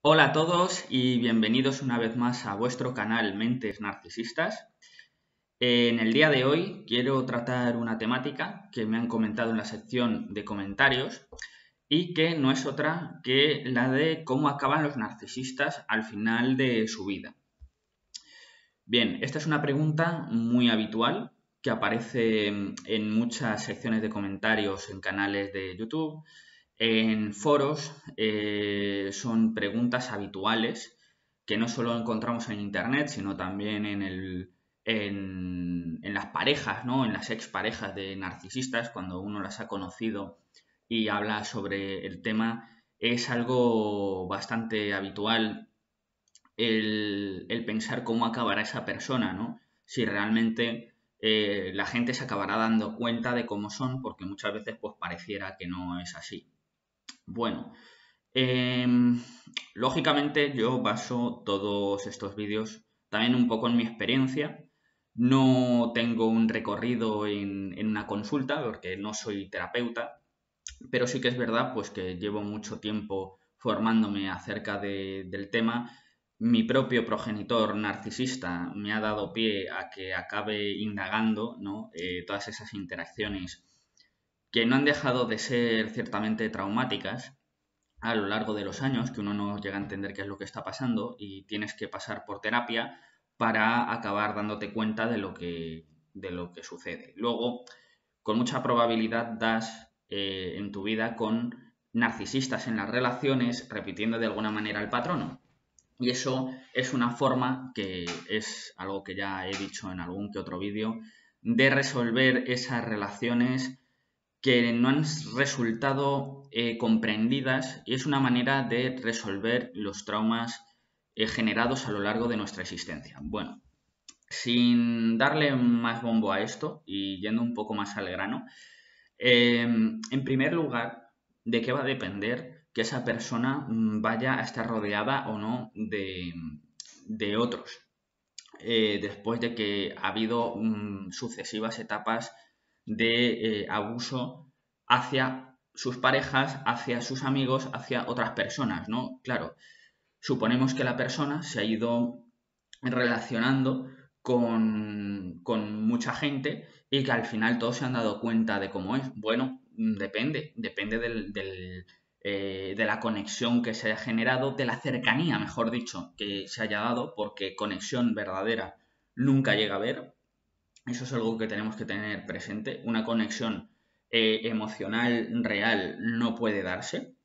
Hola a todos y bienvenidos una vez más a vuestro canal Mentes Narcisistas. En el día de hoy quiero tratar una temática que me han comentado en la sección de comentarios y que no es otra que la de cómo acaban los narcisistas al final de su vida. Bien, esta es una pregunta muy habitual que aparece en muchas secciones de comentarios en canales de YouTube, en foros. Son preguntas habituales que no solo encontramos en Internet, sino también en las parejas, ¿no? En las exparejas de narcisistas, cuando uno las ha conocido y habla sobre el tema. Es algo bastante habitual el pensar cómo acabará esa persona, ¿no? Si realmente la gente se acabará dando cuenta de cómo son, porque muchas veces pues pareciera que no es así. Bueno, em, lógicamente yo baso todos estos vídeos también un poco en mi experiencia. No tengo un recorrido en una consulta porque no soy terapeuta, pero sí que es verdad pues que llevo mucho tiempo formándome acerca del tema. Mi propio progenitor narcisista me ha dado pie a que acabe indagando, ¿no? Todas esas interacciones que no han dejado de ser ciertamente traumáticas a lo largo de los años, que uno no llega a entender qué es lo que está pasando y tienes que pasar por terapia para acabar dándote cuenta de lo que sucede. Luego, con mucha probabilidad das en tu vida con narcisistas en las relaciones, repitiendo de alguna manera el patrón. Y eso es una forma, que es algo que ya he dicho en algún que otro vídeo, de resolver esas relaciones que no han resultado comprendidas, y es una manera de resolver los traumas generados a lo largo de nuestra existencia. Bueno, sin darle más bombo a esto y yendo un poco más al grano, en primer lugar, ¿de qué va a depender que esa persona vaya a estar rodeada o no de otros? Después de que ha habido sucesivas etapas de abuso hacia sus parejas, hacia sus amigos, hacia otras personas, ¿no? Claro, suponemos que la persona se ha ido relacionando con mucha gente y que al final todos se han dado cuenta de cómo es. Bueno, depende de la conexión que se haya generado, de la cercanía, mejor dicho, que se haya dado, porque conexión verdadera nunca llega a haber. Eso es algo que tenemos que tener presente. Una conexión emocional real no puede darse.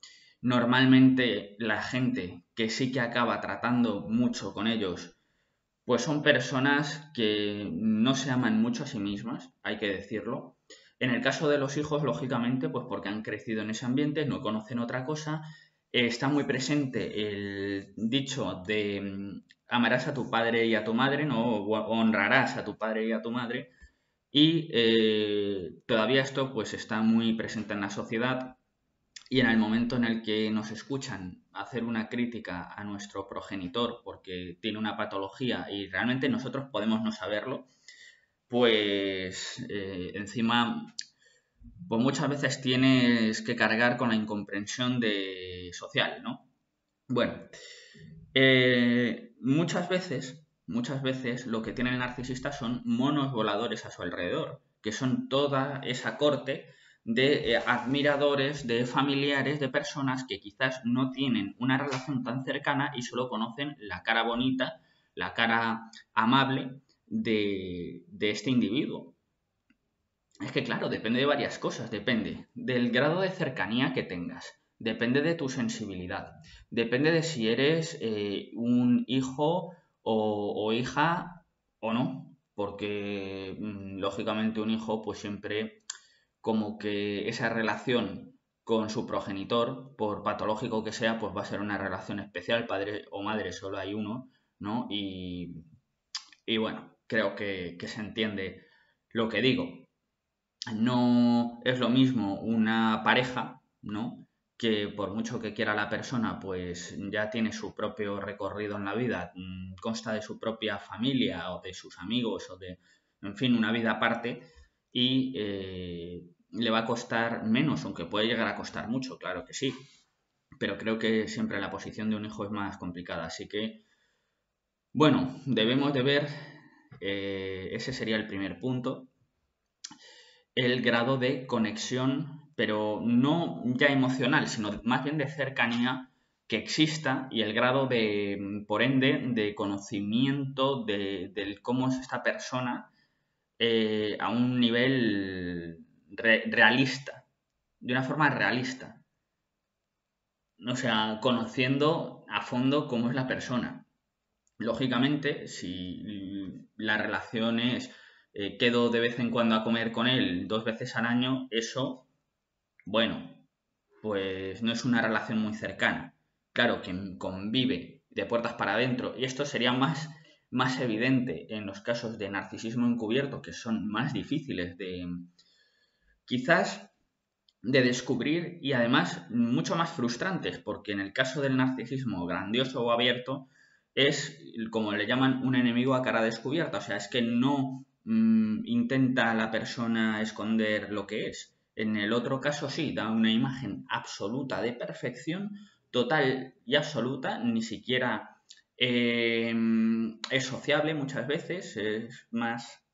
Normalmente la gente que sí que acaba tratando mucho con ellos, pues son personas que no se aman mucho a sí mismas, hay que decirlo. En el caso de los hijos, lógicamente, pues porque han crecido en ese ambiente, no conocen otra cosa. Está muy presente el dicho de amarás a tu padre y a tu madre, ¿no? O honrarás a tu padre y a tu madre. Y todavía esto pues está muy presente en la sociedad, y en el momento en el que nos escuchan hacer una crítica a nuestro progenitor porque tiene una patología y realmente nosotros podemos no saberlo, pues encima pues muchas veces tienes que cargar con la incomprensión social, ¿no? Bueno, muchas veces lo que tiene el narcisista son monos voladores a su alrededor, que son toda esa corte de admiradores, de familiares, de personas que quizás no tienen una relación tan cercana y solo conocen la cara bonita, la cara amable de este individuo. Es que, claro, depende de varias cosas. Depende del grado de cercanía que tengas. Depende de tu sensibilidad. Depende de si eres un hijo o hija o no. Porque, lógicamente, un hijo, pues siempre como que esa relación con su progenitor, por patológico que sea, pues va a ser una relación especial. Padre o madre solo hay uno, ¿no? Y bueno, creo que se entiende lo que digo. No es lo mismo una pareja, ¿no? Que por mucho que quiera la persona, pues ya tiene su propio recorrido en la vida, consta de su propia familia o de sus amigos o en fin, una vida aparte, y le va a costar menos, aunque puede llegar a costar mucho, claro que sí. pero creo que siempre la posición de un hijo es más complicada. Así que, bueno, debemos de ver, ese sería el primer punto, el grado de conexión, pero no ya emocional, sino más bien de cercanía que exista y el grado de, por ende, de conocimiento del cómo es esta persona a un nivel realista, de una forma realista. O sea, conociendo a fondo cómo es la persona. Lógicamente, si la relación es quedo de vez en cuando a comer con él 2 veces al año, eso, bueno, pues no es una relación muy cercana. Claro, quien convive de puertas para adentro, y esto sería más evidente en los casos de narcisismo encubierto, que son más difíciles de, quizás, de descubrir y además mucho más frustrantes, porque en el caso del narcisismo grandioso o abierto es, como le llaman, un enemigo a cara descubierta, o sea, es que no intenta la persona esconder lo que es. En el otro caso sí, da una imagen absoluta de perfección, total y absoluta, ni siquiera es sociable muchas veces, es más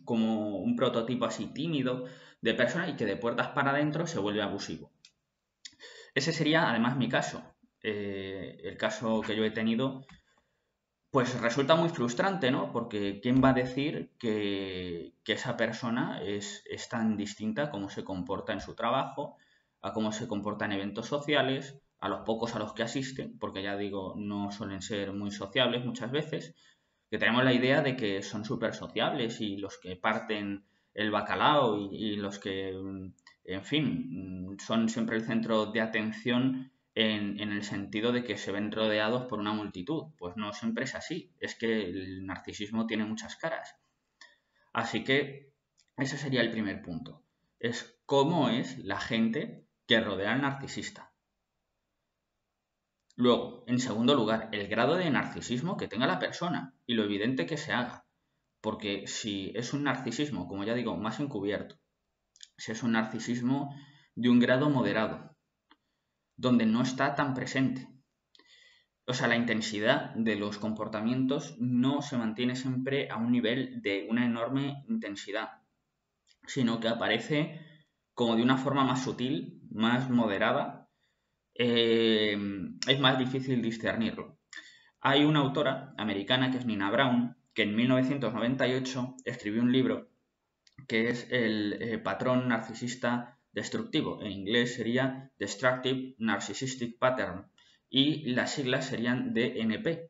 como un prototipo así tímido de persona y que de puertas para adentro se vuelve abusivo. Ese sería además mi caso. El caso que yo he tenido, pues resulta muy frustrante, ¿no? Porque ¿quién va a decir que esa persona es tan distinta a cómo se comporta en su trabajo, a cómo se comporta en eventos sociales, a los pocos a los que asisten, porque ya digo, no suelen ser muy sociables muchas veces, que tenemos la idea de que son súper sociables y los que parten el bacalao y los que, en fin, son siempre el centro de atención en el sentido de que se ven rodeados por una multitud. Pues no siempre es así, es que el narcisismo tiene muchas caras. Así que ese sería el primer punto, es cómo es la gente que rodea al narcisista. Luego, en segundo lugar, el grado de narcisismo que tenga la persona y lo evidente que se haga. Porque si es un narcisismo, como ya digo, más encubierto, si es un narcisismo de un grado moderado, donde no está tan presente. O sea, la intensidad de los comportamientos no se mantiene siempre a un nivel de una enorme intensidad, sino que aparece como de una forma más sutil, más moderada, es más difícil discernirlo. Hay una autora americana que es Nina Brown, que en 1998 escribió un libro que es el patrón narcisista destructivo. En inglés sería Destructive Narcissistic Pattern y las siglas serían DNP.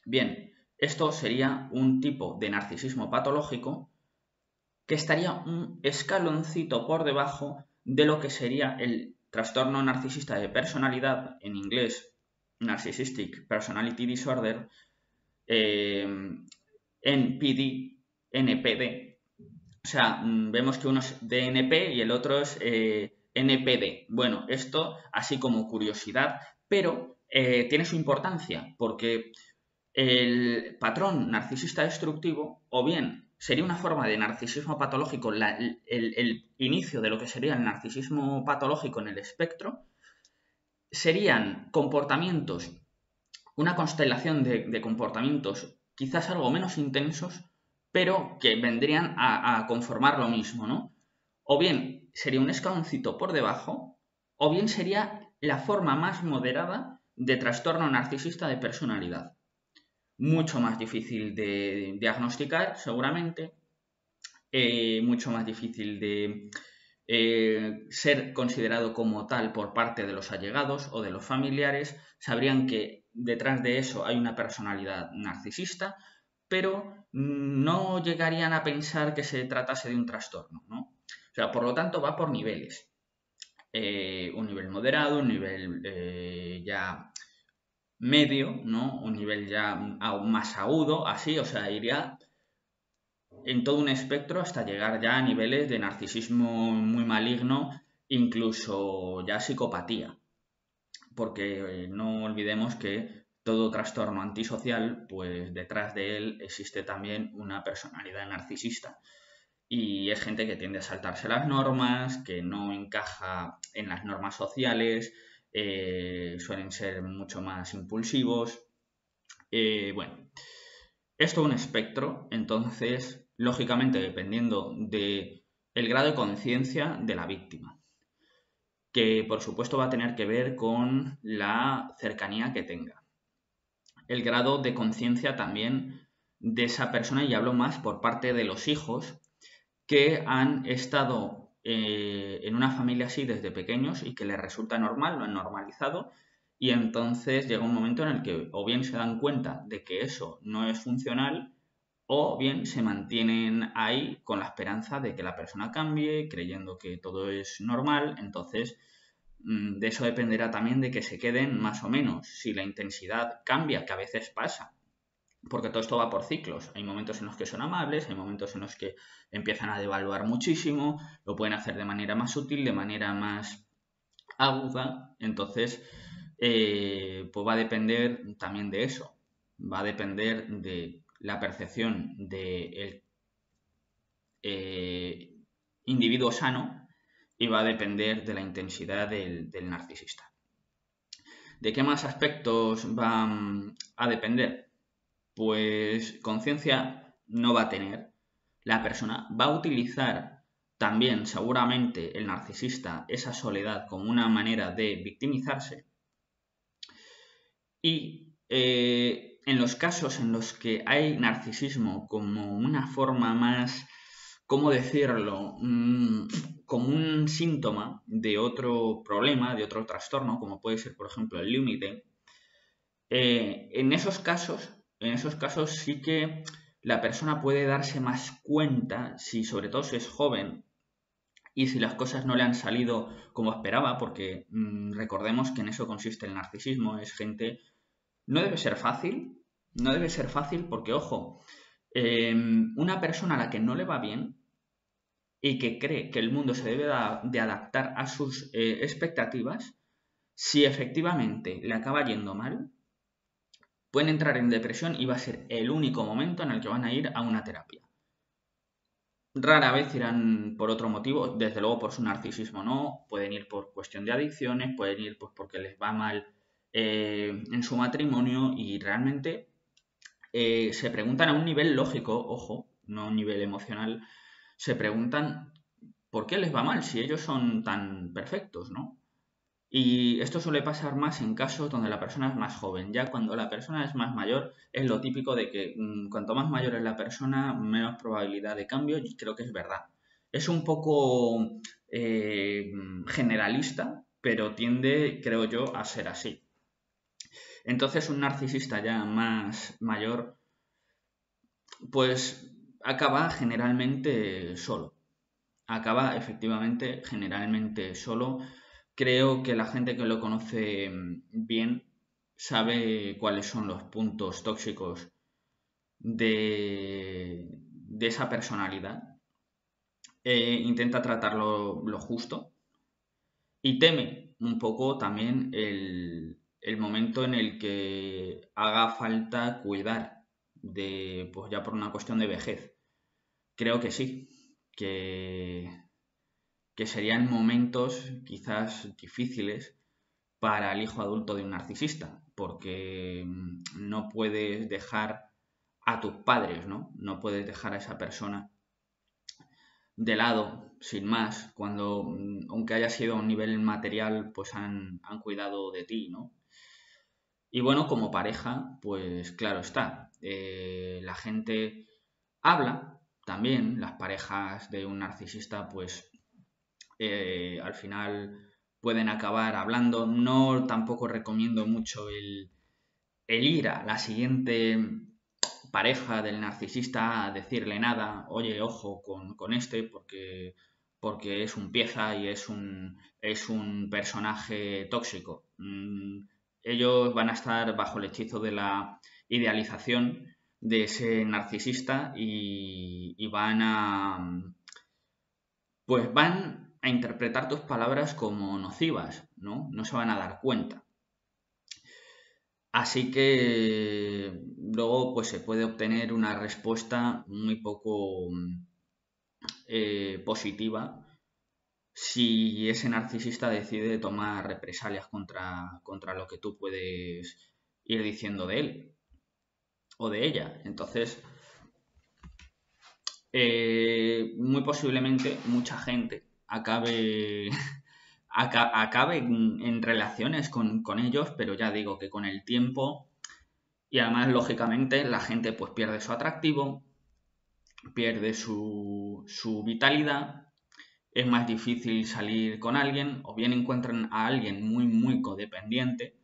Bien, esto sería un tipo de narcisismo patológico que estaría un escaloncito por debajo de lo que sería el trastorno narcisista de personalidad, en inglés Narcissistic Personality Disorder, NPD, NPD. O sea, vemos que uno es DNP y el otro es NPD. Bueno, esto así como curiosidad, pero tiene su importancia porque el patrón narcisista destructivo o bien sería una forma de narcisismo patológico, el inicio de lo que sería el narcisismo patológico en el espectro, serían comportamientos, una constelación de comportamientos quizás algo menos intensos, pero que vendrían a conformar lo mismo, ¿no? O bien sería un escaloncito por debajo, o bien sería la forma más moderada de trastorno narcisista de personalidad. Mucho más difícil de diagnosticar, seguramente, mucho más difícil de ser considerado como tal por parte de los allegados o de los familiares. Sabrían que detrás de eso hay una personalidad narcisista, pero no llegarían a pensar que se tratase de un trastorno, ¿no? O sea, por lo tanto, va por niveles. Un nivel moderado, un nivel ya medio, ¿no? Un nivel ya aún más agudo, así, o sea, iría en todo un espectro hasta llegar ya a niveles de narcisismo muy maligno, incluso ya psicopatía. Porque no olvidemos que todo trastorno antisocial, pues detrás de él existe también una personalidad narcisista. y es gente que tiende a saltarse las normas, que no encaja en las normas sociales, suelen ser mucho más impulsivos. Bueno, esto es un espectro, entonces, lógicamente, dependiendo del grado de conciencia de la víctima, que por supuesto va a tener que ver con la cercanía que tenga. El grado de conciencia también de esa persona, y hablo más por parte de los hijos, que han estado en una familia así desde pequeños y que les resulta normal, lo han normalizado, y entonces llega un momento en el que o bien se dan cuenta de que eso no es funcional, o bien se mantienen ahí con la esperanza de que la persona cambie, creyendo que todo es normal. Entonces de eso dependerá también de que se queden más o menos. Si la intensidad cambia, que a veces pasa, porque todo esto va por ciclos. Hay momentos en los que son amables, hay momentos en los que empiezan a devaluar muchísimo, lo pueden hacer de manera más sutil, de manera más aguda. Entonces, pues va a depender también de eso. Va a depender de la percepción del individuo sano y va a depender de la intensidad del narcisista. ¿De qué más aspectos van a depender? Pues conciencia no va a tener. La persona va a utilizar también seguramente el narcisista esa soledad como una manera de victimizarse. Y en los casos en los que hay narcisismo como una forma más, ¿cómo decirlo? Como un síntoma de otro problema, de otro trastorno, como puede ser, por ejemplo, el límite, en esos casos sí que la persona puede darse más cuenta, si sobre todo si es joven y si las cosas no le han salido como esperaba, porque recordemos que en eso consiste el narcisismo, es gente. No debe ser fácil, no debe ser fácil porque, ojo, una persona a la que no le va bien y que cree que el mundo se debe de adaptar a sus expectativas, si efectivamente le acaba yendo mal, pueden entrar en depresión y va a ser el único momento en el que van a ir a una terapia. Rara vez irán por otro motivo, desde luego por su narcisismo no, pueden ir por cuestión de adicciones, pueden ir pues porque les va mal en su matrimonio y realmente se preguntan a un nivel lógico, ojo, no a un nivel emocional, se preguntan por qué les va mal si ellos son tan perfectos, ¿no? Y esto suele pasar más en casos donde la persona es más joven. Ya cuando la persona es más mayor, es lo típico de que cuanto más mayor es la persona, menos probabilidad de cambio, y creo que es verdad. Es un poco generalista, pero tiende, creo yo, a ser así. Entonces, un narcisista ya más mayor, pues acaba generalmente solo. Acaba efectivamente generalmente solo. Creo que la gente que lo conoce bien sabe cuáles son los puntos tóxicos de esa personalidad. Intenta tratarlo lo justo y teme un poco también el momento en el que haga falta cuidar de, pues ya por una cuestión de vejez. Creo que sí, que serían momentos quizás difíciles para el hijo adulto de un narcisista, porque no puedes dejar a tus padres, ¿no? No puedes dejar a esa persona de lado, sin más, cuando, aunque haya sido a un nivel material, pues han cuidado de ti, ¿no? Y bueno, como pareja, pues claro está, la gente habla también, las parejas de un narcisista, pues al final pueden acabar hablando. No tampoco recomiendo mucho el ir a la siguiente pareja del narcisista a decirle nada, oye, ojo con este, porque es un pieza y es un personaje tóxico. Ellos van a estar bajo el hechizo de la idealización de ese narcisista y van a, pues van a interpretar tus palabras como nocivas, ¿no? No se van a dar cuenta. Así que luego pues se puede obtener una respuesta muy poco positiva si ese narcisista decide tomar represalias contra lo que tú puedes ir diciendo de él o de ella. Entonces, muy posiblemente mucha gente acabe en relaciones con ellos, pero ya digo que con el tiempo y además, lógicamente, la gente pues pierde su atractivo, pierde su vitalidad, es más difícil salir con alguien, o bien encuentran a alguien muy codependiente,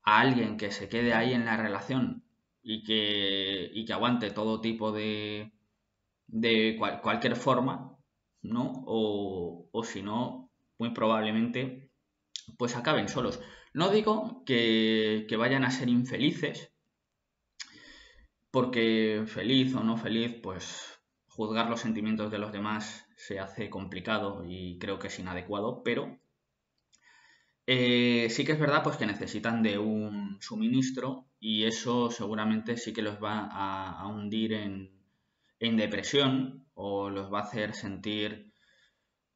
a alguien que se quede ahí en la relación y que aguante todo tipo de cualquier forma, ¿no? O si no, muy probablemente pues acaben solos. No digo que vayan a ser infelices, porque feliz o no feliz, pues juzgar los sentimientos de los demás se hace complicado y creo que es inadecuado, pero sí que es verdad pues que necesitan de un suministro y eso seguramente sí que los va a hundir en depresión o los va a hacer sentir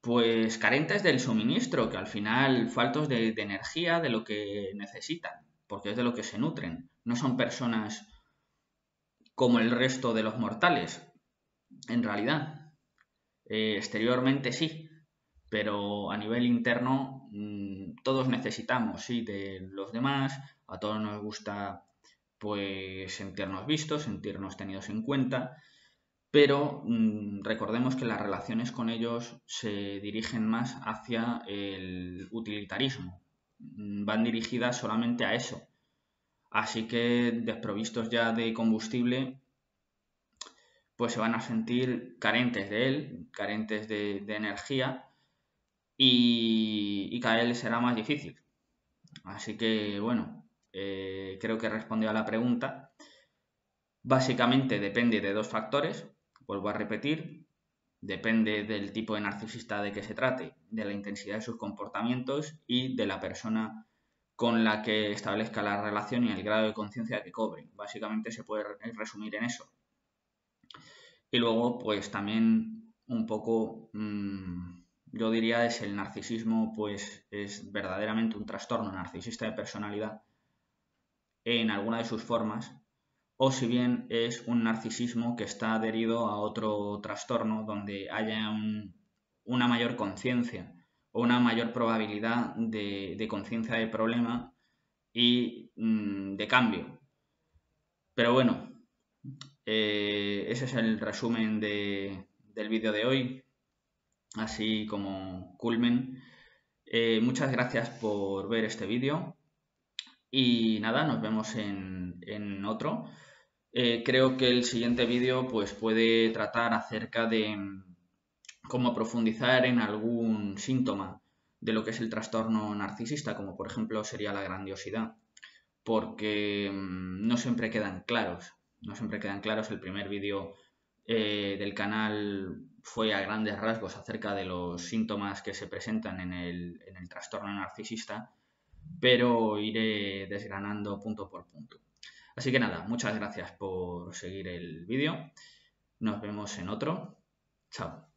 pues carentes del suministro, que al final faltos de energía, de lo que necesitan, porque es de lo que se nutren. No son personas como el resto de los mortales, en realidad. Exteriormente sí, pero a nivel interno todos necesitamos, sí, de los demás, a todos nos gusta pues sentirnos vistos, sentirnos tenidos en cuenta, pero recordemos que las relaciones con ellos se dirigen más hacia el utilitarismo, van dirigidas solamente a eso, así que desprovistos ya de combustible, pues se van a sentir carentes de él, carentes de energía y cada vez les será más difícil. Así que, bueno, creo que respondió a la pregunta. Básicamente depende de dos factores, vuelvo a repetir, depende del tipo de narcisista de que se trate, de la intensidad de sus comportamientos y de la persona con la que establezca la relación y el grado de conciencia que cobre. Básicamente se puede resumir en eso. Y luego, pues también un poco, yo diría, es el narcisismo, pues es verdaderamente un trastorno narcisista de personalidad en alguna de sus formas, o si bien es un narcisismo que está adherido a otro trastorno donde haya una mayor conciencia o una mayor probabilidad de conciencia del problema y de cambio. Pero bueno, ese es el resumen del vídeo de hoy, así como culmen. Muchas gracias por ver este vídeo y nada, nos vemos en otro. Creo que el siguiente vídeo pues, puede tratar acerca de cómo profundizar en algún síntoma de lo que es el trastorno narcisista, como por ejemplo sería la grandiosidad, porque no siempre quedan claros. No siempre quedan claros. El primer vídeo del canal fue a grandes rasgos acerca de los síntomas que se presentan en el trastorno narcisista, pero iré desgranando punto por punto. Así que nada, muchas gracias por seguir el vídeo. Nos vemos en otro. Chao.